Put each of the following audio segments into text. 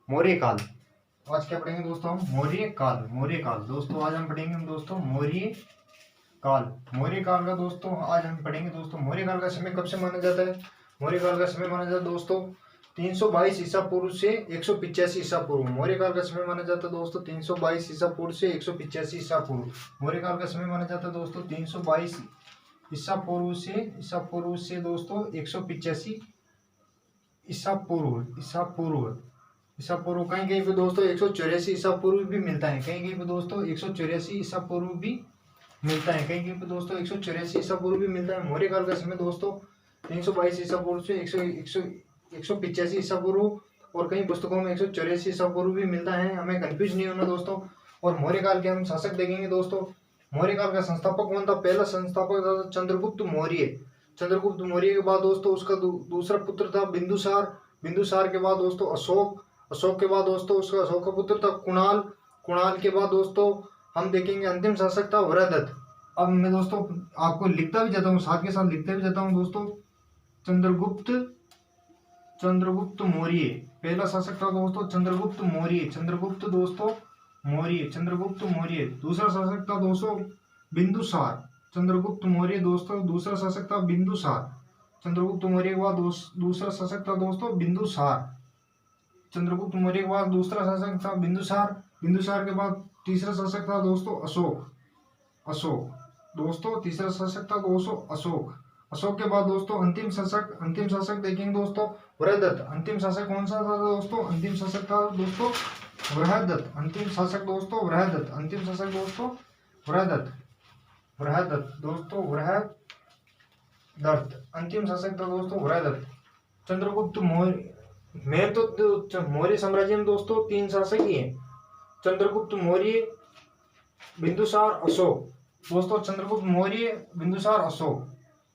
मौर्य काल। आज क्या पढ़ेंगे दोस्तों हम? मौर्य काल। मौर्य काल दोस्तों आज हम पढ़ेंगे दोस्तों मौर्य काल। मौर्य काल का दोस्तों आज हम पढ़ेंगे दोस्तों मौर्य काल का समय कब से माना जाता है? मौर्य काल का समय माना जाता है दोस्तों 322 ईसा पूर्व से 185 ईसा पूर्व। मौर्य काल का समय माना जाता है दोस्तों 322 ईसा पूर्व से 185 ईसा पूर्व। मौर्य काल का समय माना जाता है दोस्तों 322 ईसा पूर्व से दोस्तों 185 ईसा पूर्व। ईसा पूर्व कहीं कहीं पे दोस्तों 184 ईसा पूर्व भी मिलता है। कहीं कहीं पे दोस्तों 184 ईसा पूर्व भी मिलता है। कहीं कहीं पे दोस्तों 184 ईसा पूर्व भी मिलता है। मौर्य काल का समय दोस्तों 322 ईसा पूर्व से 185 ईसा पूर्व और कई पुस्तकों में 184 ईसा पूर्व भी मिलता है। हमें कंफ्यूज नहीं होना दोस्तों। और मौर्य काल के हम शासक देखेंगे दोस्तों। मौर्य काल का संस्थापक कौन था? पहला संस्थापक था चंद्रगुप्त मौर्य। चंद्रगुप्त मौर्य के बाद दोस्तों उसका दूसरा पुत्र था बिंदुसार। बिंदुसार के बाद दोस्तों अशोक। अशोक के बाद दोस्तों उसका अशोक का पुत्र था कुणाल। कुणाल के बाद दोस्तों हम देखेंगे अंतिम शासक था वृहदत्त। अब मैं दोस्तों आपको लिखता भी जाता हूँ, साथ के साथ लिखते भी जाता हूँ दोस्तों। चंद्रगुप्त मौर्य पहला शासक था दोस्तों चंद्रगुप्त मौर्य। चंद्रगुप्त मौर्य दूसरा शासक था दोस्तों बिंदुसार। चंद्रगुप्त मौर्य दोस्तों दूसरा शासक था बिंदुसार। चंद्रगुप्त मौर्य के बाद दूसरा शासक था दोस्तों बिंदुसार। चंद्रगुप्त मौर्य के बाद दूसरा शासक था बिंदुसार। बिंदुसार के बाद तीसरा शासक था दोस्तों अशोक दोस्तों तीसरा शासक था दोस्तों अशोक। अशोक के बाद दोस्तों अंतिम शासक देखेंगे दोस्तों वृहदत्त। अंतिम शासक कौन सा था दोस्तों? अंतिम शासक था दोस्तों वृहदत्त। अंतिम शासक दोस्तों वृहदत्त। अंतिम शासक दोस्तों वृहदत्त। अंतिम शासक था दोस्तों वृहदत्त। चंद्रगुप्त मौर्य में तो मौर्य साम्राज्य में दोस्तों 3 शासक ही हैं, चंद्रगुप्त मौर्य, बिंदुसार, अशोक। दोस्तों चंद्रगुप्त मौर्य, बिंदुसार, अशोक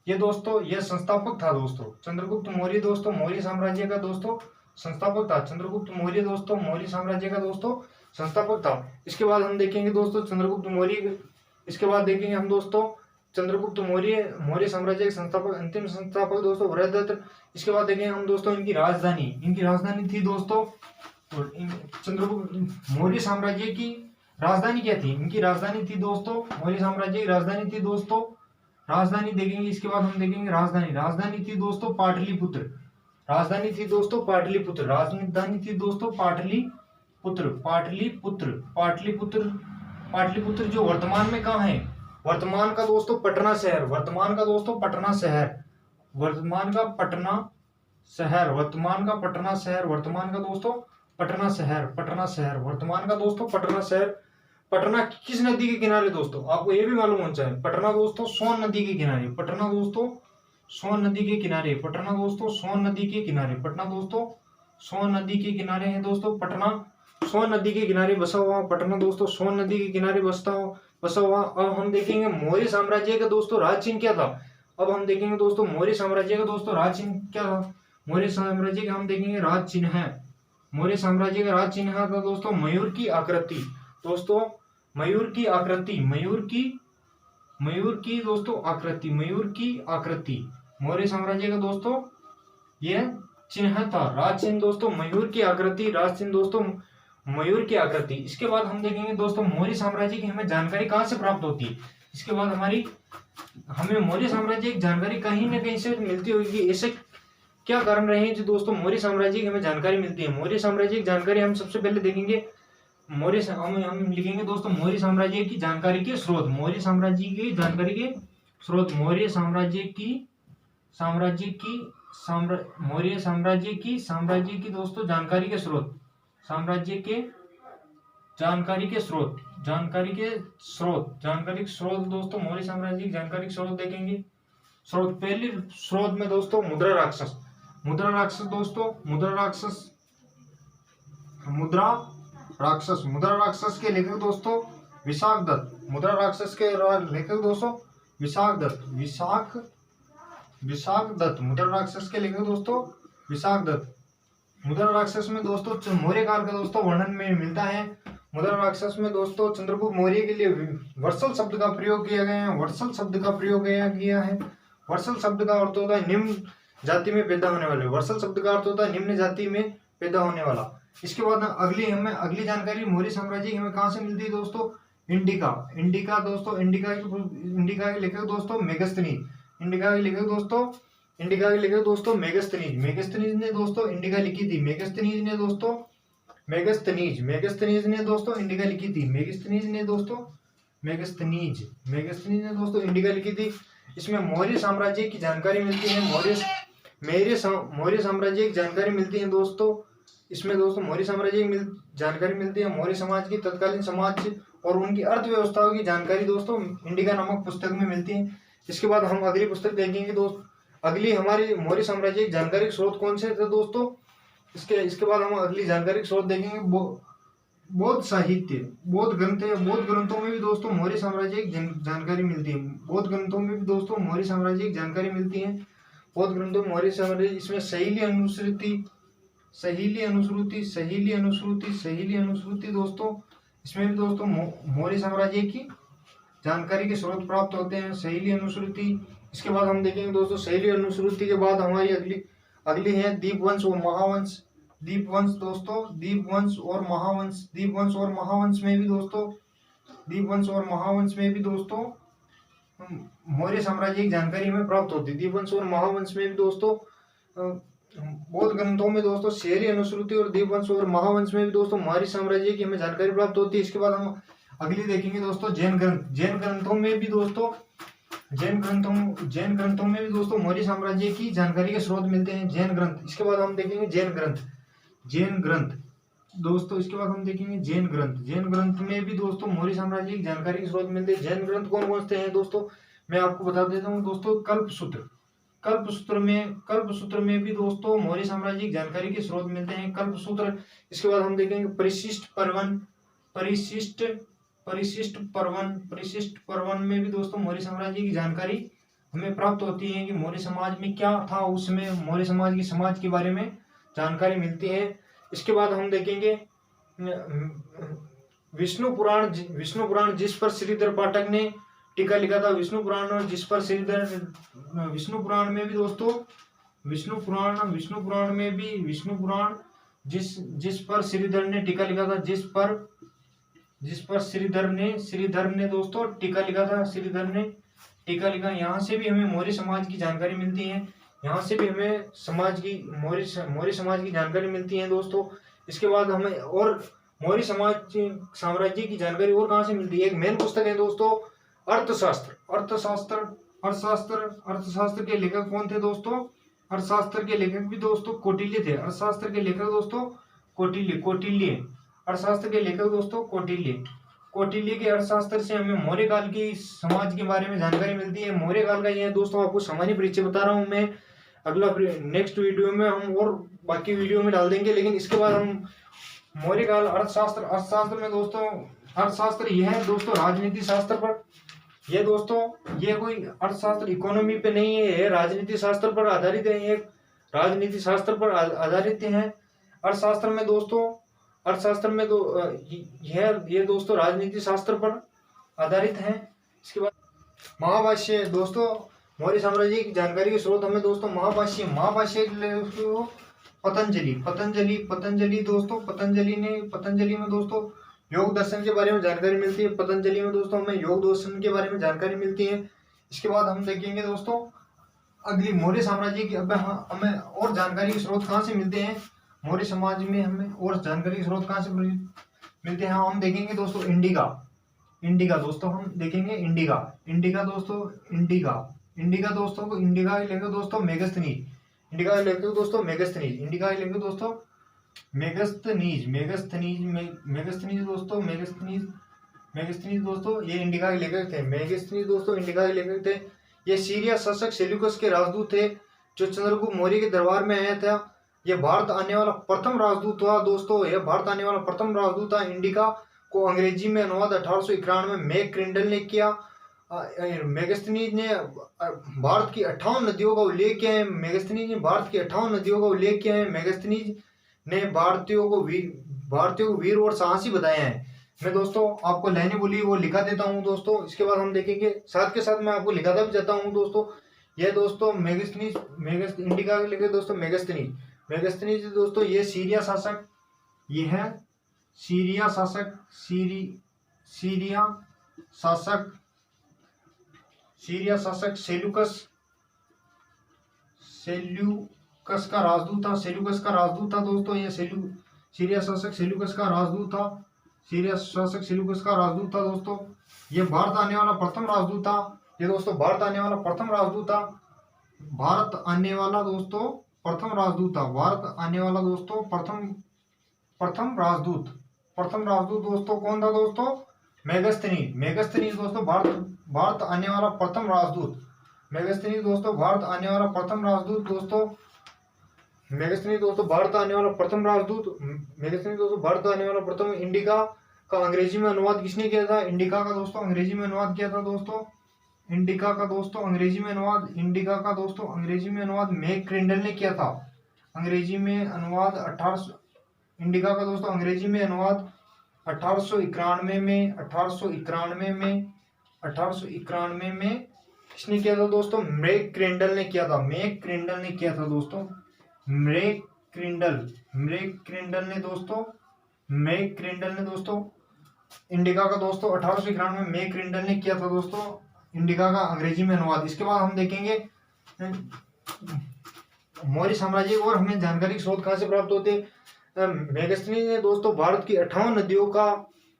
ये दोस्तों ये संस्थापक था दोस्तों। चंद्रगुप्त मौर्य दोस्तों मौर्य साम्राज्य का दोस्तों संस्थापक था। चंद्रगुप्त मौर्य दोस्तों मौर्य साम्राज्य का दोस्तों संस्थापक था। इसके बाद हम देखेंगे दोस्तों चंद्रगुप्त मौर्य। इसके बाद देखेंगे हम दोस्तों चंद्रगुप्त मौर्य मौर्य साम्राज्य के संस्थापक अंतिम संस्थापक दोस्तों वृहदत्त। इसके बाद देखेंगे हम दोस्तों इनकी राजधानी थी दोस्तों। चंद्रगुप्त मौर्य साम्राज्य की राजधानी क्या थी? इनकी राजधानी थी दोस्तों मौर्य साम्राज्य की राजधानी थी दोस्तों राजधानी देखेंगे। इसके बाद हम देखेंगे राजधानी थी दोस्तों पाटलिपुत्र। राजधानी थी दोस्तों पाटलिपुत्र जो वर्तमान में कहाँ है? वर्तमान का दोस्तों पटना शहर। वर्तमान का पटना शहर। वर्तमान का दोस्तों पटना शहर। पटना किस नदी के किनारे दोस्तों? आपको ये भी मालूम होना चाहिए। पटना दोस्तों सोन नदी के किनारे। पटना दोस्तों सोन नदी के किनारे है दोस्तों। पटना सोन नदी के किनारे बसा हुआ पटना दोस्तों सोन नदी के किनारे बसा हुआ। अब हम देखेंगे मौर्य साम्राज्य का दोस्तों राज चिन्ह क्या था। अब हम देखेंगे दोस्तों मौर्य साम्राज्य का दोस्तों राज चिन्ह क्या था। मौर्य साम्राज्य का हम देखेंगे राज चिन्ह है। मौर्य साम्राज्य का राज चिन्ह था दोस्तों मयूर की आकृति। दोस्तों मयूर की आकृति मौर्य साम्राज्य का दोस्तों यह चिन्ह था। राज चिन्ह दोस्तों मयूर की आकृति। राज चिन्ह दोस्तों मयूर की आकृति। इसके बाद हम देखेंगे दोस्तों मौर्य साम्राज्य की हमें जानकारी कहाँ से प्राप्त होती है। इसके बाद हमें मौर्य साम्राज्य की जानकारी कहीं ना कहीं से मिलती होगी। ऐसे क्या कारण रहे हैं जो दोस्तों मौर्य साम्राज्य की हमें जानकारी मिलती है? मौर्य साम्राज्य की जानकारी हम सबसे पहले देखेंगे हम लिखेंगे दोस्तों मौर्य साम्राज्य की जानकारी के स्रोत। मौर्य साम्राज्य की जानकारी के स्रोत। मौर्य साम्राज्य की दोस्तों जानकारी के स्रोत। दोस्तों मौर्य साम्राज्य की जानकारी के स्रोत देखेंगे। पहले स्रोत में दोस्तों मुद्रा राक्षस दोस्तों मुद्रा राक्षस के लेखक दोस्तों विशाख दत्त। मुद्रा राक्षस के लेखक दोस्तों विशाख दत्त। मुद्रा राक्षस के लेखक दोस्तों विशाख दत्त। मुद्रा राक्षस में दोस्तों मौर्य काल का दोस्तों वर्णन में मिलता है। मुद्रा राक्षस में दोस्तों चंद्रगुप्त मौर्य के लिए वर्सल शब्द का प्रयोग किया गया है। वर्सल शब्द का अर्थ होता है निम्न जाति में पैदा होने वाले। वर्सल शब्द का अर्थ होता है निम्न जाति में पैदा होने वाला। इसके बाद हमें अगली जानकारी मौर्य साम्राज्य की हमें कहाँ से मिलती है दोस्तों, इंडिका। इंडिका दोस्तों, इंडिका के लेखक दोस्तों मेगस्थनीज। इंडिका के लेखक दोस्तों मेगस्थनीज। मेगस्थनीज ने दोस्तों इंडिका लिखी थी। मेगस्थनीज ने दोस्तों इंडिका लिखी थी। मेगस्थनीज ने दोस्तों इंडिका लिखी थी। इसमें मौर्य साम्राज्य की जानकारी मिलती है। मौर्य साम्राज्य की जानकारी मिलती है दोस्तों। इसमें दोस्तों मौर्य साम्राज्य की जानकारी मिलती है। मौर्य समाज की, तत्कालीन समाज और उनकी अर्थव्यवस्थाओं की जानकारी दोस्तों इंडिका नामक पुस्तक में मिलती है। इसके बाद हम अगली पुस्तक देखेंगे दोस्तों। अगली हमारी मौर्य साम्राज्य की जानकारी के स्रोत कौन से थे दोस्तों, इसके बाद हम अगली जानकारी के स्रोत देखेंगे बौद्ध साहित्य। बौद्ध ग्रंथों में भी दोस्तों मौर्य साम्राज्य की जानकारी मिलती है। बौद्ध ग्रंथों में भी दोस्तों मौर्य साम्राज्य की जानकारी मिलती है। बौद्ध ग्रंथों में मौर्य साम्राज्य, इसमें सहीली अनुश्रुति दोस्तों, इसमें भी दोस्तों मौर्य साम्राज्य की जानकारी के स्रोत प्राप्त होते हैं। सहीली अनुश्रुति। इसके बाद हम देखेंगे दोस्तों, सहीली अनुश्रुति के बाद हमारी अगली है दीपवंश और महावंश। दीपवंश और महावंश में भी दोस्तों मौर्य साम्राज्य की जानकारी हमें प्राप्त होती है। दीपवंश और महावंश में भी दोस्तों बौद्ध ग्रंथों में दोस्तों सहीली अनुश्रुति और दीपवंश और महावंश में भी दोस्तों मौर्य साम्राज्य की हमें जानकारी प्राप्त होती है। इसके बाद हम अगली देखेंगे दोस्तों जैन ग्रंथों में भी दोस्तों मौर्य साम्राज्य की जानकारी के स्रोत मिलते हैं। जैन ग्रंथ। इसके बाद हम देखेंगे जैन ग्रंथ दोस्तों। इसके बाद हम देखेंगे जैन ग्रंथ में भी दोस्तों मौर्य साम्राज्य की जानकारी के स्रोत मिलते हैं। जैन ग्रंथ कौन कौन से हैं दोस्तों, मैं आपको बता देता हूँ दोस्तों। कल्पसूत्र में भी दोस्तों मौर्य साम्राज्य की जानकारी के स्रोत मिलते हैं। कल्पसूत्र। इसके बाद हम देखेंगे परिशिष्ट पर्वन में भी दोस्तों मौर्य साम्राज्य की जानकारी हमें प्राप्त होती है कि मौर्य समाज में क्या था, उसमें मौर्य समाज के बारे में जानकारी मिलती है। इसके बाद हम देखेंगे विष्णु पुराण जिस पर श्रीधर पाठक ने टीका लिखा था। विष्णु पुराण में भी दोस्तों जिस पर श्रीधर ने टीका लिखा था। जिस पर श्रीधर ने दोस्तों टीका लिखा था। यहाँ से भी हमें मौर्य समाज की जानकारी मिलती है। यहाँ से भी हमें मौर्य समाज की जानकारी मिलती है दोस्तों। इसके बाद हमें और मौर्य साम्राज्य की जानकारी और कहाँ से मिलती है, एक मेन पुस्तक है दोस्तों अर्थशास्त्र के लेखक कौन थे दोस्तों, अर्थशास्त्र के लेखक भी दोस्तों कौटिल्य थे। अर्थशास्त्र के लेखक दोस्तों कौटिल्य के अर्थशास्त्र से हमें मौर्य काल की समाज के बारे में जानकारी मिलती है। मौर्य काल का यह दोस्तों आपको सामान्य परिचय बता रहा हूं मैं। अगला नेक्स्ट वीडियो में हम और बाकी वीडियो में डाल देंगे। लेकिन इसके बाद हम मौर्य काल अर्थशास्त्र में दोस्तों अर्थशास्त्र यह है दोस्तों राजनीति शास्त्र पर। यह दोस्तों ये कोई अर्थशास्त्र इकोनॉमी पे नहीं है, यह राजनीति शास्त्र पर आधारित है। एक राजनीति शास्त्र पर आधारित है अर्थशास्त्र में दोस्तों। ये दोस्तों राजनीति शास्त्र पर आधारित है। इसके बाद महाभाष्य दोस्तों मौर्य साम्राज्य की जानकारी के स्रोत हमें दोस्तों महाभाष्य पतंजलि दोस्तों पतंजलि में दोस्तों योग दर्शन के बारे में जानकारी मिलती है। पतंजलि में दोस्तों हमें योग दर्शन के बारे में जानकारी मिलती है। इसके बाद हम देखेंगे दोस्तों अगली मौर्य साम्राज्य की हमें और जानकारी के स्रोत कहाँ से मिलते हैं, मौर्य समाज में हमें और जानकारी के स्रोत कहाँ से मिलते हैं। हम देखेंगे दोस्तों इंडिका दोस्तों हम देखेंगे इंडिका दोस्तों इंडिका के लेखक दोस्तों मेगस्थनीज। दोस्तों ये इंडिका के लेखक थे। मेगस्थनीज दोस्तों इंडिका के लेखक थे। ये सीरिया शासक सेल्यूकस के राजदूत थे जो चंद्रगुप्त मौर्य के दरबार में आया था। यह भारत आने वाला प्रथम राजदूत था दोस्तों। इंडिका को अंग्रेजी में अनुवाद 1891 में मैक क्रिंडल ने किया। मेगस्थनीज ने भारत की 58 नदियों का उल्लेख किया है। मेगस्थनीज ने भारतीयों को वीर और साहसी बताया है। मैं दोस्तों आपको लाइनें बोली वो लिखा देता हूं दोस्तों। इसके बाद हम देखेंगे साथ के साथ मैं आपको लिखाता भी जाता हूं दोस्तों। यह दोस्तों इंडिका के लिखे दोस्तों मेगस्थनीज दोस्तों ये सीरिया शासक ये है सीरिया शासक, सीरिया शासक, सीरिया शासक सेल्यूकस, सेल्यूकस का राजदूत था, सेल्यूकस का राजदूत था दोस्तों। ये सीरिया शासक सेल्यूकस का राजदूत था, सीरिया शासक सेल्यूकस का राजदूत था दोस्तों। ये भारत आने वाला प्रथम राजदूत था। ये दोस्तों भारत आने वाला प्रथम राजदूत था, भारत आने वाला दोस्तों प्रथम राजदूत था, भारत आने वाला दोस्तों प्रथम प्रथम राजदूत, प्रथम राजदूत दोस्तों कौन था दोस्तों? मेगस्थनीज, मेगस्थनीज दोस्तों भारत आने वाला प्रथम राजदूत, मेगस्थनीज दोस्तों भारत आने वाला प्रथम राजदूत दोस्तों, मेगस्थनीज दोस्तों भारत आने वाला प्रथम राजदूत, मेगस्थनीज दोस्तों भारत आने वाला प्रथम। इंडिका का अंग्रेजी में अनुवाद किसने किया था? इंडिका का दोस्तों अंग्रेजी में अनुवाद किया था दोस्तों, इंडिका का दोस्तों अंग्रेजी में अनुवाद, इंडिका का दोस्तों अंग्रेजी में अनुवाद मैक क्रिंडल ने किया था। अंग्रेजी में अनुवाद 1800, इंडिका का दोस्तों अंग्रेजी में अनुवाद 1891 में, 1891 में किसने किया था दोस्तों? मैक क्रिंडल ने किया था, मैक क्रिंडल ने किया था दोस्तों, मैक क्रिंडल, मैक क्रिंडल ने दोस्तों, मैक क्रिंडल ने दोस्तों इंडिका का दोस्तों 1891 में मैक क्रिंडल ने किया था दोस्तों इंडिका का अंग्रेजी में अनुवाद। इसके बाद हम देखेंगे मौर्य साम्राज्य और हमें जानकारी के स्रोत कहाँ से प्राप्त होते हैं। मेगस्थनीज ने दोस्तों भारत की 58 नदियों का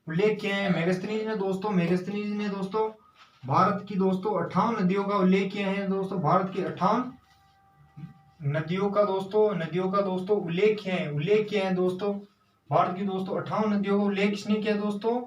उल्लेख किया है। मेगस्थनीज ने दोस्तों भारत की दोस्तों 58 नदियों का उल्लेख किया है दोस्तों, भारत की 58 नदियों का दोस्तों उल्लेख किया है दोस्तों, भारत की दोस्तों 58 नदियों का उल्लेख किसने किया दोस्तों?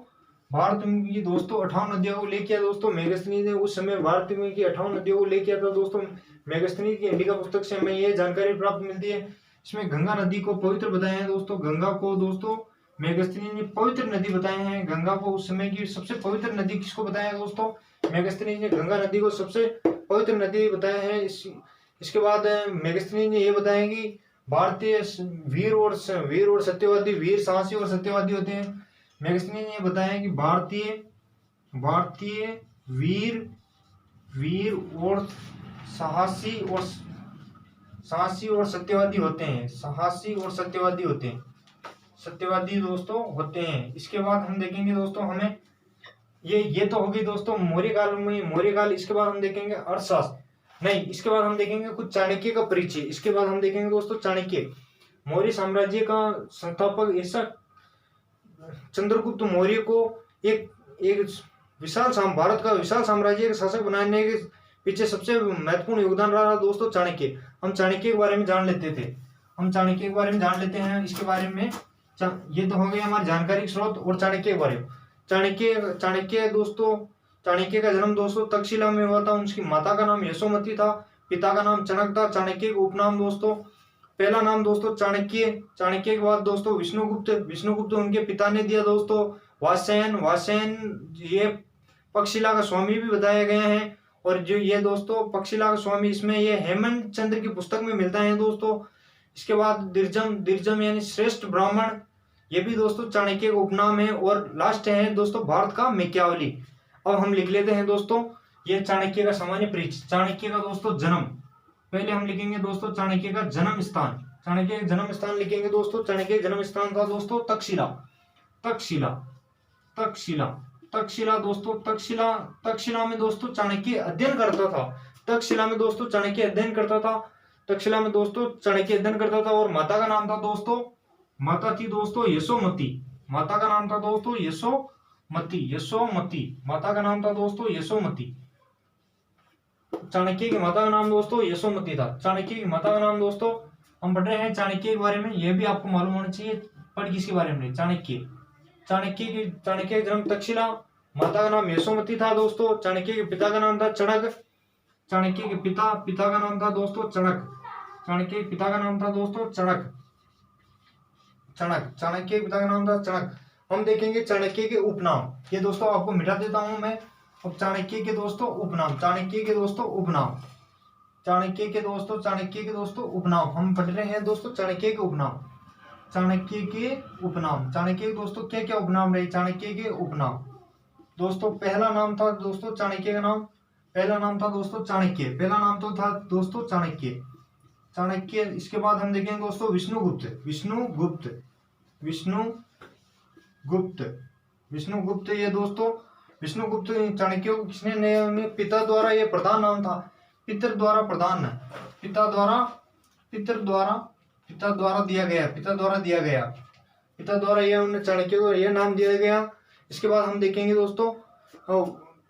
भारत की दोस्तों 58 नदियों को उल्लेख किया दोस्तों मेगस्थनीज ने। उस समय भारत में की 58 नदियों को उल्लेख किया था दोस्तों मेगस्थनीज की। इंडिका पुस्तक से हमें ये जानकारी प्राप्त मिलती है। इसमें गंगा नदी को पवित्र बताया है दोस्तों, गंगा को दोस्तों मेगस्थनीज ने पवित्र नदी बताए हैं। गंगा को उस समय की सबसे पवित्र नदी किसको बताया दोस्तों? मेगस्थनीज ने गंगा नदी को सबसे पवित्र नदी बताया है। इसके बाद मेगस्थनीज ने ये बताया कि भारतीय वीर और सत्यवादी, वीर साहसी और सत्यवादी होते हैं। मेगस्थनीज ने बताया कि भारतीय वीर और साहसी और सत्यवादी होते हैं, साहसी और सत्यवादी होते हैं, सत्यवादी दोस्तों होते हैं। इसके बाद हम देखेंगे दोस्तों हमें ये तो होगी दोस्तों मौर्य काल में, मौर्य काल। इसके बाद हम देखेंगे अर्थशास्त्र, नहीं इसके बाद हम देखेंगे कुछ चाणक्य का परिचय। इसके बाद हम देखेंगे दोस्तों चाणक्य, मौर्य साम्राज्य का संस्थापक ऐसा चंद्रगुप्त मौर्य को एक विशाल भारत का विशाल साम्राज्य का शासक बनाने के पीछे सबसे महत्वपूर्ण योगदान रहा दोस्तों चाणक्य। हम चाणक्य के बारे में जान लेते हैं। इसके बारे में ये तो हो गया हमारे जानकारी के स्रोत और चाणक्य के बारे में। चाणक्य दोस्तों, चाणक्य का जन्म दोस्तों तक्षशिला में हुआ था। उनकी माता का नाम यशोमती था, पिता का नाम चणक था। चाणक्य का उपनाम दोस्तों, पहला नाम दोस्तों चाणक्य के बाद दोस्तों विष्णुगुप्त उनके पिता ने दिया दोस्तों। वात्स्यायन ये तक्षशिला का स्वामी भी बताया गया है। और जो ये दोस्तों तक्षशिला का स्वामी, इसमें ये हेमंत चंद्र की पुस्तक में मिलता है दोस्तों। इसके बाद दिर्जम यानी श्रेष्ठ ब्राह्मण, ये भी दोस्तों चाणक्य का उपनाम है। और लास्ट है दोस्तों भारत का मैकियावली। अब हम लिख लेते हैं दोस्तों ये चाणक्य का सामान्य परिचय। चाणक्य का दोस्तों जन्म, पहले हम लिखेंगे दोस्तों चाणक्य का जन्म स्थान। चाणक्य का जन्म स्थान लिखेंगे दोस्तों, चाणक्य का जन्म स्थान था दोस्तों तक्षशिला दोस्तों। तक्षशिला में दोस्तों चाणक्य अध्ययन करता था। तक्षशिला में दोस्तों चाणक्य अध्ययन करता था। और माता का नाम था दोस्तों, माता थी दोस्तों यशोमती। माता का नाम था दोस्तों यशोमती। माता का नाम था दोस्तों यशोमती। चाणक्य की माता का नाम दोस्तों यशोमती था। चाणक्य की माता का नाम दोस्तों, हम पढ़ रहे हैं चाणक्य के बारे में, यह भी आपको मालूम होना चाहिए। पढ़ किसके बारे में? चाणक्य का जन्म तक्षशिला, माता का नाम यशोमती था दोस्तों। चाणक्य के पिता का नाम था चणक। चाणक्य के पिता का नाम था दोस्तों चणक। चाणक्य के पिता का नाम था दोस्तों चणक। चाणक्य के पिता का नाम था चणक। हम देखेंगे चाणक्य के उपनाम, ये दोस्तों आपको मिटा देता हूं मैं। अब चाणक्य के दोस्तों उपनाम हम पढ़ रहे हैं दोस्तों। चाणक्य के दोस्तों क्या क्या उपनाम रहे? चाणक्य के उपनाम दोस्तों, पहला नाम था दोस्तों चाणक्य का नाम, पहला नाम था दोस्तों चाणक्य, पहला नाम तो था दोस्तों चाणक्य। इसके बाद हम देखेंगे दोस्तों विष्णुगुप्त। विष्णुगुप्त। विष्णुगुप्त ये दोस्तों विष्णुगुप्त चाणक्य को किसने नया पिता द्वारा, ये प्रधान नाम था, पितर द्वारा प्रधान है, पिता द्वारा दिया गया, पिता द्वारा ये उन्हें चाणक्य को यह नाम दिया गया। इसके बाद हम देखेंगे दोस्तों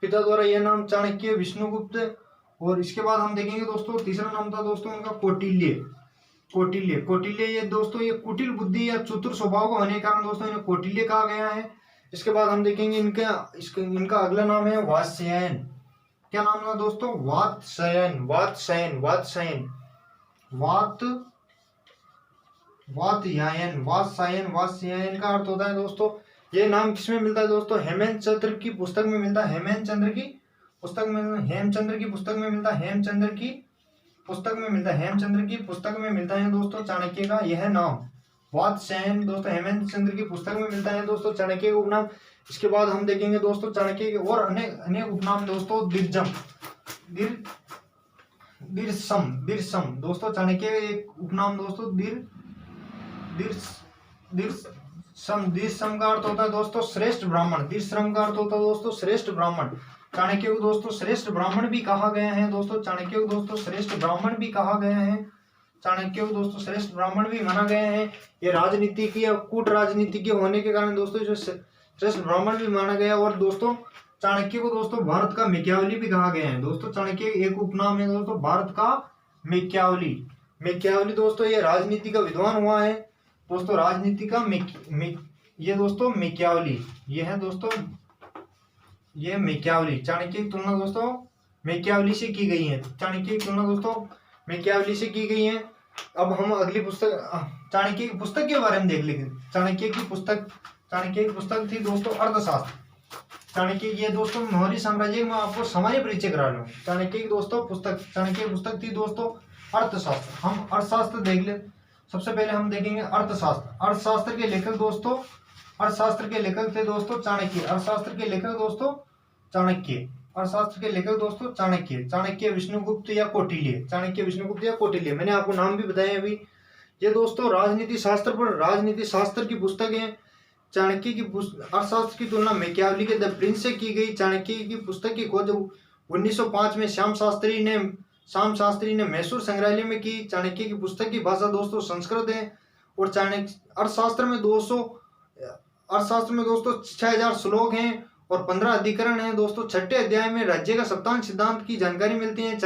पिता द्वारा यह नाम चाणक्य, विष्णुगुप्त। और इसके बाद हम देखेंगे दोस्तों तीसरा नाम था दोस्तों उनका कौटिल्य ये दोस्तों ये कुटिल बुद्धि या चतुर स्वभाव का होने के कारण दोस्तों इन्हें कौटिल्य कहा गया है। इसके बाद हम देखेंगे इनका अगला नाम है वात्स्यायन। क्या नाम था दोस्तों? वात्स्यायन का अर्थ होता है दोस्तों, ये नाम किसमें मिलता है दोस्तों? हेमचंद्र की पुस्तक में मिलता है, हेमचंद्र की पुस्तक में मिलता है दोस्तों चाणक्य का यह नाम वात्स्यायन दोस्तों, हेमचंद्र की पुस्तक में मिलता है दोस्तों चाणक्य का उपनाम। इसके बाद हम देखेंगे दोस्तों चाणक्य के और अनेक उपनाम दोस्तों, दिरसम दोस्तों चाणक्य का एक उपनाम दोस्तों दिरसम का अर्थ होता है दोस्तों श्रेष्ठ ब्राह्मण। दिरसम का अर्थ होता है दोस्तों श्रेष्ठ ब्राह्मण। चाणक्य को दोस्तों श्रेष्ठ ब्राह्मण भी कहा गया है दोस्तों, चाणक्य को दोस्तों श्रेष्ठ ब्राह्मण भी कहा गया है, चाणक्य को दोस्तों श्रेष्ठ ब्राह्मण भी माना गया है। ये राजनीति की या कूट राजनीति के होने के कारण दोस्तों जो श्रेष्ठ ब्राह्मण भी माना गया। और दोस्तों चाणक्य को दोस्तों भारत का मैकियावली भी कहा गया है दोस्तों, चाणक्य एक उपनाम है दोस्तों भारत का मैकियावली दोस्तों, ये राजनीति का विद्वान हुआ है दोस्तों, राजनीति का ये दोस्तों मैकियावली, ये है दोस्तों ये मैकियावली। चाणक्य की तुलना दोस्तों मैकियावली से की गई है, चाणक्य की तुलना दोस्तों मैकियावली से की गई है। अब हम अगली पुस्तक चाणक्य की पुस्तक के बारे में देख लेंगे। चाणक्य की पुस्तक थी दोस्तों अर्थशास्त्र। चाणक्य की दोस्तों मौर्य साम्राज्य में आपको सामान्य परिचय करा लूं। चाणक्य की पुस्तक थी दोस्तों अर्थशास्त्र। हम अर्थशास्त्र देख ले। सबसे पहले हम देखेंगे अर्थशास्त्र। अर्थशास्त्र के लेखक थे दोस्तों चाणक्य। चाणक्य विष्णुगुप्त या कौटिल्य। मैंने आपको नाम भी बताया अभी। ये दोस्तों राजनीति शास्त्र की पुस्तक है। चाणक्य की अर्थशास्त्र की तुलना मैकियावली के द प्रिंस से की गई। चाणक्य की पुस्तक की खोज 1905 में श्याम शास्त्री ने मैसूर संग्रहालय में की। चाणक्य की पुस्तक की भाषा दोस्तों संस्कृत है। और चाणक्य अर्थशास्त्र में दोस्तों 6000 श्लोक हैं और 15 अधिकरण हैं दोस्तों। छठे अध्याय में राज्य का सप्तांग सिद्धांत की जानकारी मिलती है।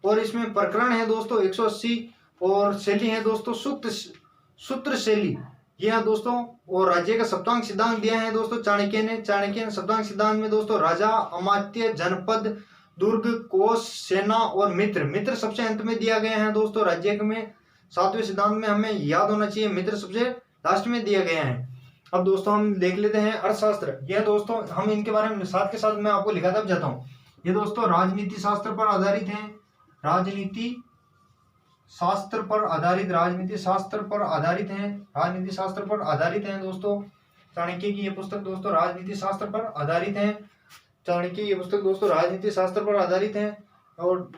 और इसमें प्रकरण है दोस्तों 180 और शैली है दोस्तों सूत्र शैली, ये है दोस्तों। और राज्य का सप्तांग सिद्धांत दिया है दोस्तों चाणक्य ने सप्तांग सिद्धांत में दोस्तों राजा, अमात्य, जनपद, दुर्ग, कोष, सेना और मित्र सबसे अंत में दिया गया है दोस्तों। राज्य में 7वें सिद्धांत में हमें याद होना चाहिए, मित्र सबसे लास्ट में दिया गया है। अब दोस्तों हम देख लेते हैं अर्थशास्त्र। यह दोस्तों हम इनके बारे में साथ के साथ मैं आपको लिखाता जाता हूँ। ये दोस्तों राजनीति शास्त्र पर आधारित हैं दोस्तों। चाणक्य की ये पुस्तक दोस्तों राजनीति शास्त्र पर आधारित है। और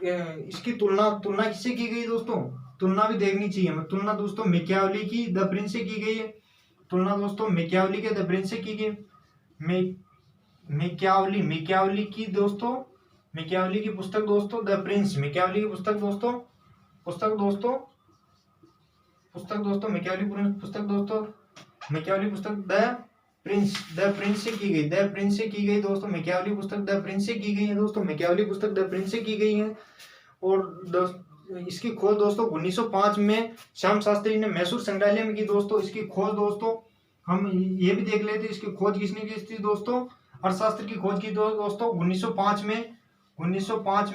इसकी तुलना किससे की गई दोस्तों? तुलना भी देखनी चाहिए। तुलना दोस्तों मैकियावली की द प्रिंस से की गई है। मैकियावली के द प्रिंस से की गई। मैकियावली की पुस्तक दोस्तों द प्रिंस। मैकियावली की पुस्तक दोस्तों द प्रिंस से की गई दोस्तों। मैकियावली पुस्तक द प्रिंस से की गई है दोस्तों। मैकियावली पुस्तक द प्रिंस से की गई है। और इसकी खोज दोस्तों 1905 में श्याम शास्त्री ने मैसूर संग्रहालय में की दोस्तों। इसकी खोज दोस्तों हम ये भी देख लेते, इसकी खोज किसने की थी दोस्तों? अर्थशास्त्र की खोज की दोस्तों 1905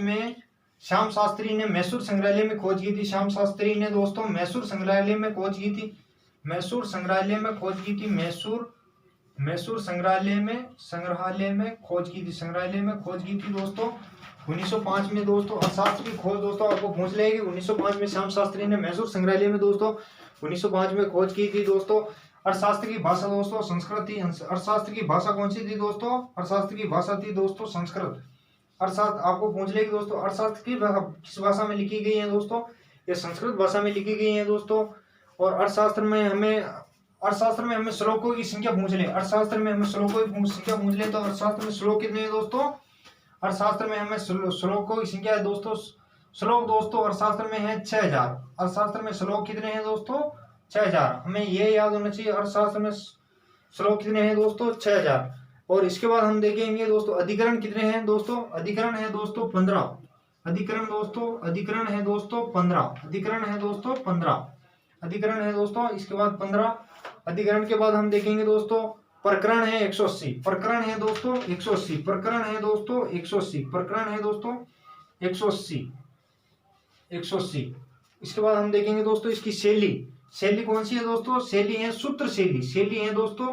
में श्याम शास्त्री ने मैसूर संग्रहालय में खोज की थी। श्याम शास्त्री ने दोस्तों मैसूर संग्रहालय में खोज की थी दोस्तों 1905 में दोस्तों। अर्थशास्त्र की खोज दोस्तों आपको पूछ लेगी 1905 में श्याम शास्त्री ने मैसूर संग्रहालय में दोस्तों 1905 में खोज की थी दोस्तों। अर्थशास्त्र की भाषा दोस्तों संस्कृत थी। अर्थशास्त्र की भाषा कौन सी थी दोस्तों? अर्थशास्त्र की भाषा थी दोस्तों संस्कृत। अर्थशास्त्र आपको पूछ लेगी दोस्तों अर्थशास्त्र की किस भाषा में लिखी गई है दोस्तों? ये संस्कृत भाषा में लिखी गई है दोस्तों। और अर्थशास्त्र में हमें अर्थशास्त्र में हमें श्लोकों की संख्या पूछ ले, अर्थशास्त्र में हमें श्लोकों की संख्या पूछ ले तो अर्थशास्त्र में श्लोक कितने हैं दोस्तों? अर्थशास्त्र में हमें श्लोकों की संख्या है दोस्तों, श्लोक दोस्तों अर्थशास्त्र में है 6000। अर्थशास्त्र में श्लोक कितने हैं दोस्तों? 6000। हमें ये याद होना चाहिए अर्थशास्त्र में श्लोक कितने हैं दोस्तों? 6000। और इसके बाद हम देखेंगे दोस्तों अधिकरण कितने हैं दोस्तों? अधिकरण है दोस्तों 15। अधिकरण है दोस्तों 15। अधिकरण है दोस्तों 15। अधिकरण है दोस्तों इसके बाद 15। अधिकरण के बाद हम देखेंगे दोस्तों प्रकरण है 180। प्रकरण है दोस्तों 180। प्रकरण है दोस्तों 180। प्रकरण है दोस्तों 180। 180। इसके बाद हम देखेंगे दोस्तों इसकी शैली, शैली कौन सी है दोस्तों? शैली है सूत्र शैली। शैली है दोस्तों,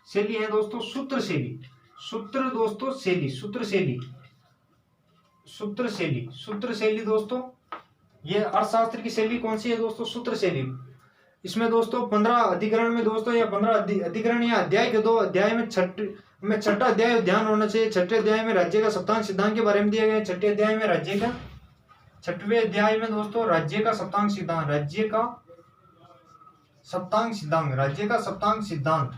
शैली है दोस्तों सूत्र शैली। सूत्र दोस्तों शैली, सूत्र शैली, सूत्र शैली, सूत्र शैली दोस्तों। ये अर्थशास्त्र की शैली कौन सी है दोस्तों? सूत्र शैली। इसमें दोस्तों 15 अधिकरण में दोस्तों या 15 अधिकरण या अध्याय के 2 अध्याय में छठा अध्याय ध्यान होना चाहिए। छठे अध्याय में राज्य का सप्तांग सिद्धांत के बारे में दिया गया है। छठे अध्याय में राज्य का, छठवें अध्याय में दोस्तों राज्य का सप्तांग सिद्धांत, राज्य का सप्तांग सिद्धांत, राज्य का सप्तांग सिद्धांत,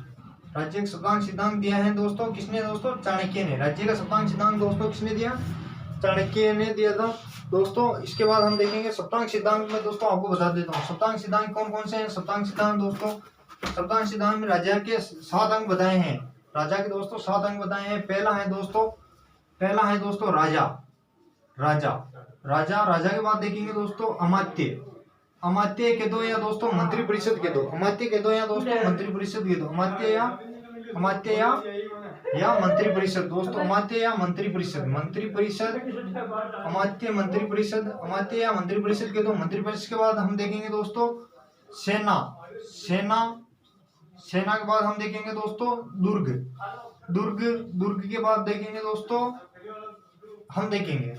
राज्य का सप्तांग सिद्धांत दिया है दोस्तों किसने? दोस्तों चाणक्य ने। राज्य का सप्तांग सिद्धांत दोस्तों किसने दिया? चाणक्य ने दिया था दोस्तों। इसके बाद हम देखेंगे सप्तांग सिद्धांत में दोस्तों आपको बता देता हूँ सप्तांग सिद्धांत कौन कौन से हैं। सप्तांग सिद्धांत दोस्तों, सप्तांग सिद्धांत में राजा के 7 अंग बताए हैं। राजा के दोस्तों 7 अंग बताए हैं। पहला है दोस्तों राजा, राजा, राजा। राजा के बाद देखेंगे दोस्तों अमात्य, अमात्य के 2 या दोस्तों मंत्री परिषद के 2, अमात्य के 2 या दोस्तों मंत्री परिषद के 2, अमात्य या मंत्री परिषद दोस्तों, अमात्य या मंत्री परिषद, मंत्री परिषद, अमात्य मंत्री परिषद, अमात्य या मंत्री परिषद के 2 मंत्री परिषद के बाद हम देखेंगे दोस्तों सेना, सेना, सेना के बाद हम देखेंगे दोस्तों दुर्ग, दुर्ग, दुर्ग के बाद देखेंगे दोस्तों हम देखेंगे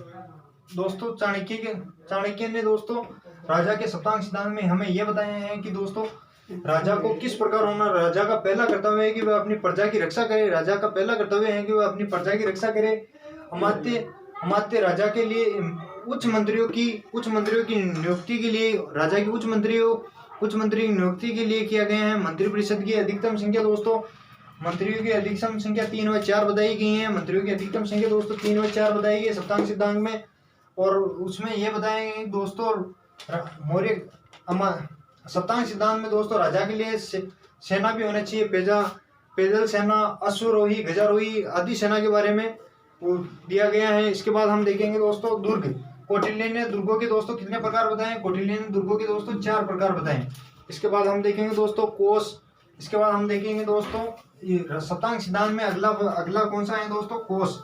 दोस्तों चाणक्य ने दोस्तों राजा के सप्तांग सिद्धांत में हमें यह बताया है कि दोस्तों राजा को किस प्रकार होना। राजा का पहला कर्तव्य है कि वह अपनी प्रजा की रक्षा करे। राजा का पहला कर्तव्य है कि वह अपनी प्रजा की रक्षा करे। अमात्य राजा के लिए उच्च मंत्रियों की नियुक्ति के लिए, राजा की उच्च मंत्री की नियुक्ति के लिए किया गया है। मंत्री परिषद की अधिकतम संख्या दोस्तों, मंत्रियों की अधिकतम संख्या 3 व 4 बताई गई है। मंत्रियों की अधिकतम संख्या दोस्तों 3 व 4 बताई गई सप्तांग सिद्धांत में। और उसमें यह बताया गया दोस्तों मौर्य सप्तांग सिद्धांत में दोस्तों राजा के लिए सेना भी होना चाहिए। पैदल सेना, अश्वरोही, गजारोही आदि सेना के बारे में दिया गया है। इसके बाद हम देखेंगे दोस्तों दुर्ग। कौटिल्य ने दुर्गों के दोस्तों कितने प्रकार बताए? कौटिल्य ने दुर्गों के दोस्तों 4 प्रकार बताए। इसके बाद हम देखेंगे दोस्तों कोष। इसके बाद हम देखेंगे दोस्तों सप्तांग सिद्धांत में अगला कौन सा है दोस्तों? कोष।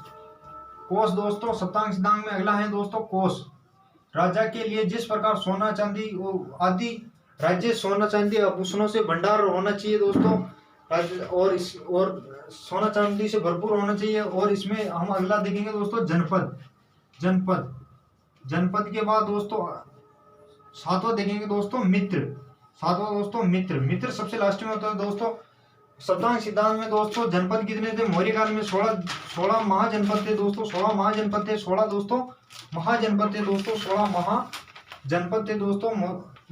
कोष दोस्तों सप्तांग सिद्धांत में अगला है दोस्तों कोष। राजा के लिए जिस प्रकार सोना चांदी आदि राज्य सोना चांदी आभूषणों से भंडार होना चाहिए दोस्तों, और सोना चांदी से भरपूर होना चाहिए। और इसमें हम अगला देखेंगे दोस्तों जनपद, जनपद, जनपद के बाद दोस्तों 7वां देखेंगे दोस्तों मित्र, 7वां दोस्तों मित्र, मित्र सबसे लास्ट में होता है दोस्तों। सप्तांग सिद्धांत में दोस्तों जनपद कितने थे? मौर्य काल में 16 महाजनपद थे दोस्तों, 16 महाजनपद थे, 16 दोस्तों महाजनपद थे दोस्तों, 16 महाजनपद थे दोस्तों।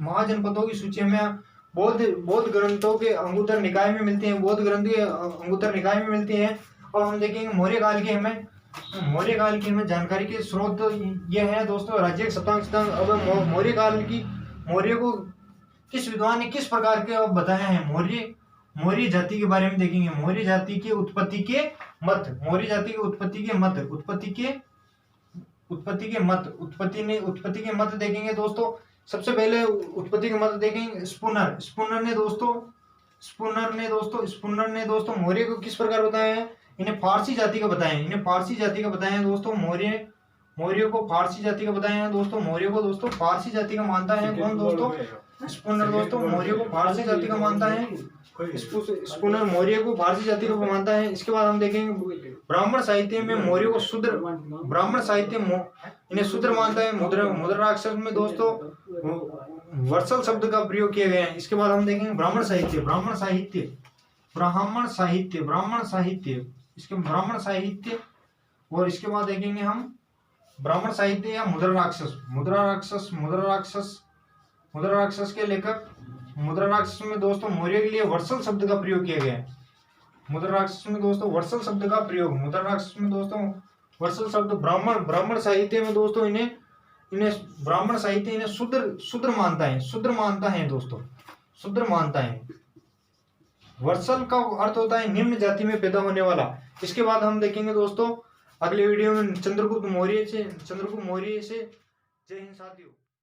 महाजनपदों की सूची में बौद्ध ग्रंथों के अंगुत्तर निकाय में मिलती है, बौद्ध ग्रंथ के अंगुत्तर निकाय में मिलती है। और हम देखेंगे मौर्य काल की हमें जानकारी के स्रोत ये है दोस्तों राज्य के सप्तांग सिद्धांत। अब मौर्य को किस विद्वान ने किस प्रकार के बताया है? मौर्य जाति के बारे में देखेंगे। मौर्य जाति की उत्पत्ति के मत, मौर्य जाति की उत्पत्ति के मत, उत्पत्ति के मत देखेंगे दोस्तों। सबसे पहले उत्पत्ति के मत देखेंगे स्पूनर ने दोस्तों मौर्य को किस प्रकार बताया है? इन्हें फारसी जाति का बताया है दोस्तों। मौर्य को फारसी जाति का बताया है दोस्तों। मौर्य को दोस्तों फारसी जाति का मानता है कौन दोस्तों? स्पूनर दोस्तों मौर्य को फारसी जाति का मानता है। स्पूनर मौर्य को फारसी जाति को मानता है। इसके बाद हम देखेंगे ब्राह्मण साहित्य में मौर्य को शूद्र, ब्राह्मण साहित्य इन्हें शूद्र मानता है। मुद्राक्षर में दोस्तों वर्सल शब्द का प्रयोग किया गया है। इसके बाद हम देखेंगे ब्राह्मण साहित्य, इसके ब्राह्मण साहित्य। और इसके बाद देखेंगे हम ब्राह्मण साहित्य या मुद्राराक्षस के लेखक मुद्रा राक्षस में दोस्तों मौर्य के लिए वर्सल शब्द का प्रयोग किया गया है। मुद्रा राक्षस में दोस्तों वर्सल शब्द का प्रयोग, मुद्रा राक्षस में दोस्तों वर्सल शब्द ब्राह्मण साहित्य में दोस्तों इन्हें ब्राह्मण साहित्य इन्हें शूद्र मानता है दोस्तों, शूद्र मानता है। वर्सल का अर्थ होता है निम्न जाति में पैदा होने वाला। इसके बाद हम देखेंगे दोस्तों अगले वीडियो में चंद्रगुप्त मौर्य से। जय हिंद साथियों।